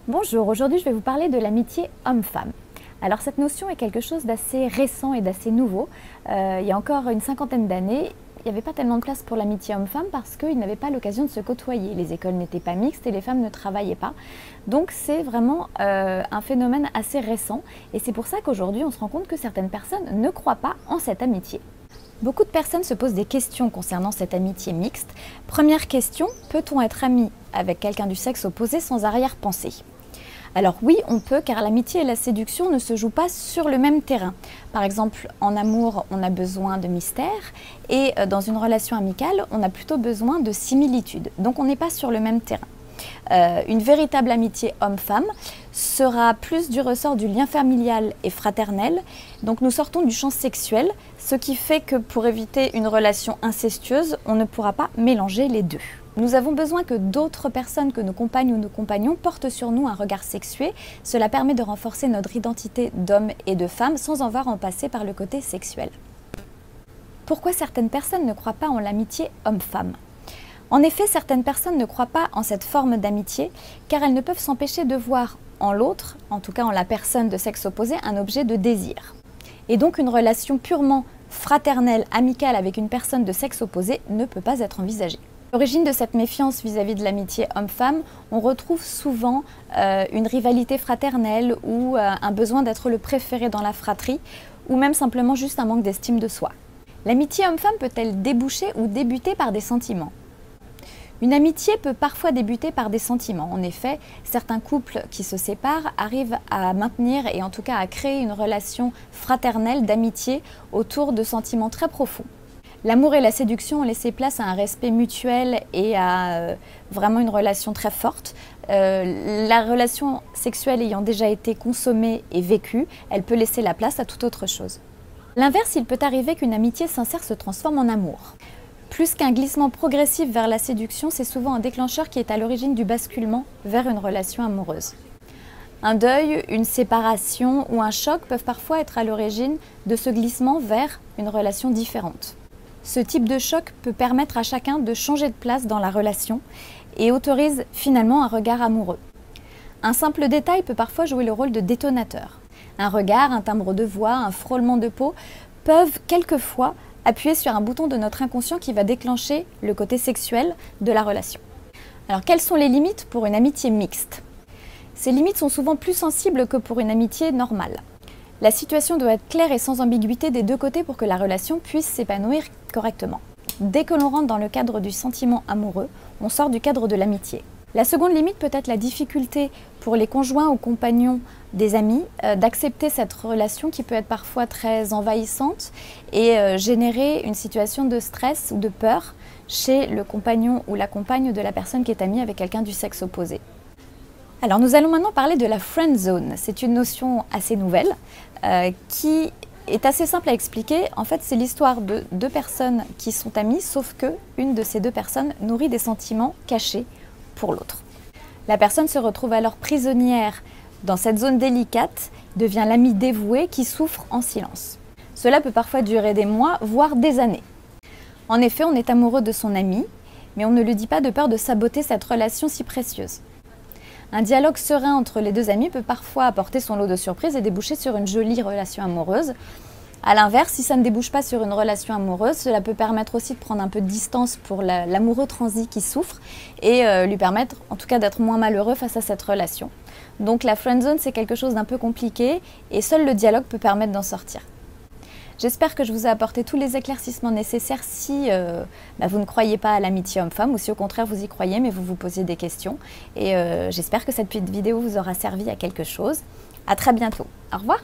Bonjour, aujourd'hui je vais vous parler de l'amitié homme-femme. Alors cette notion est quelque chose d'assez récent et d'assez nouveau. Il y a encore une cinquantaine d'années, il n'y avait pas tellement de place pour l'amitié homme-femme parce qu'ils n'avaient pas l'occasion de se côtoyer. Les écoles n'étaient pas mixtes et les femmes ne travaillaient pas. Donc c'est vraiment un phénomène assez récent et c'est pour ça qu'aujourd'hui on se rend compte que certaines personnes ne croient pas en cette amitié. Beaucoup de personnes se posent des questions concernant cette amitié mixte. Première question, peut-on être ami avec quelqu'un du sexe opposé sans arrière-pensée ? Alors oui, on peut, car l'amitié et la séduction ne se jouent pas sur le même terrain. Par exemple, en amour, on a besoin de mystère, et dans une relation amicale, on a plutôt besoin de similitude. Donc on n'est pas sur le même terrain. Une véritable amitié homme-femme sera plus du ressort du lien familial et fraternel. Donc nous sortons du champ sexuel, ce qui fait que pour éviter une relation incestueuse, on ne pourra pas mélanger les deux. Nous avons besoin que d'autres personnes que nos compagnes ou nos compagnons portent sur nous un regard sexué. Cela permet de renforcer notre identité d'homme et de femme sans avoir en passer par le côté sexuel. Pourquoi certaines personnes ne croient pas en l'amitié homme-femme ? En effet, certaines personnes ne croient pas en cette forme d'amitié car elles ne peuvent s'empêcher de voir en l'autre, en tout cas en la personne de sexe opposé, un objet de désir. Et donc une relation purement fraternelle, amicale avec une personne de sexe opposé ne peut pas être envisagée. L'origine de cette méfiance vis-à-vis de l'amitié homme-femme, on retrouve souvent une rivalité fraternelle ou un besoin d'être le préféré dans la fratrie ou même simplement juste un manque d'estime de soi. L'amitié homme-femme peut-elle déboucher ou débuter par des sentiments ? Une amitié peut parfois débuter par des sentiments. En effet, certains couples qui se séparent arrivent à maintenir et en tout cas à créer une relation fraternelle d'amitié autour de sentiments très profonds. L'amour et la séduction ont laissé place à un respect mutuel et à vraiment une relation très forte. La relation sexuelle ayant déjà été consommée et vécue, elle peut laisser la place à toute autre chose. L'inverse, il peut arriver qu'une amitié sincère se transforme en amour. Plus qu'un glissement progressif vers la séduction, c'est souvent un déclencheur qui est à l'origine du basculement vers une relation amoureuse. Un deuil, une séparation ou un choc peuvent parfois être à l'origine de ce glissement vers une relation différente. Ce type de choc peut permettre à chacun de changer de place dans la relation et autorise finalement un regard amoureux. Un simple détail peut parfois jouer le rôle de détonateur. Un regard, un timbre de voix, un frôlement de peau peuvent quelquefois appuyer sur un bouton de notre inconscient qui va déclencher le côté sexuel de la relation. Alors quelles sont les limites pour une amitié mixte ? Ces limites sont souvent plus sensibles que pour une amitié normale. La situation doit être claire et sans ambiguïté des deux côtés pour que la relation puisse s'épanouir correctement. Dès que l'on rentre dans le cadre du sentiment amoureux, on sort du cadre de l'amitié. La seconde limite peut être la difficulté pour les conjoints ou compagnons des amis d'accepter cette relation qui peut être parfois très envahissante et générer une situation de stress ou de peur chez le compagnon ou la compagne de la personne qui est amie avec quelqu'un du sexe opposé. Alors nous allons maintenant parler de la friend zone. C'est une notion assez nouvelle qui est assez simple à expliquer. En fait, c'est l'histoire de deux personnes qui sont amies, sauf que une de ces deux personnes nourrit des sentiments cachés pour l'autre. La personne se retrouve alors prisonnière dans cette zone délicate, devient l'ami dévoué qui souffre en silence. Cela peut parfois durer des mois, voire des années. En effet, on est amoureux de son ami, mais on ne le dit pas de peur de saboter cette relation si précieuse. Un dialogue serein entre les deux amis peut parfois apporter son lot de surprises et déboucher sur une jolie relation amoureuse. A l'inverse, si ça ne débouche pas sur une relation amoureuse, cela peut permettre aussi de prendre un peu de distance pour l'amoureux transi qui souffre et lui permettre en tout cas d'être moins malheureux face à cette relation. Donc la friendzone, c'est quelque chose d'un peu compliqué et seul le dialogue peut permettre d'en sortir. J'espère que je vous ai apporté tous les éclaircissements nécessaires si vous ne croyez pas à l'amitié homme-femme ou si au contraire vous y croyez mais vous vous posiez des questions. Et j'espère que cette vidéo vous aura servi à quelque chose. À très bientôt. Au revoir.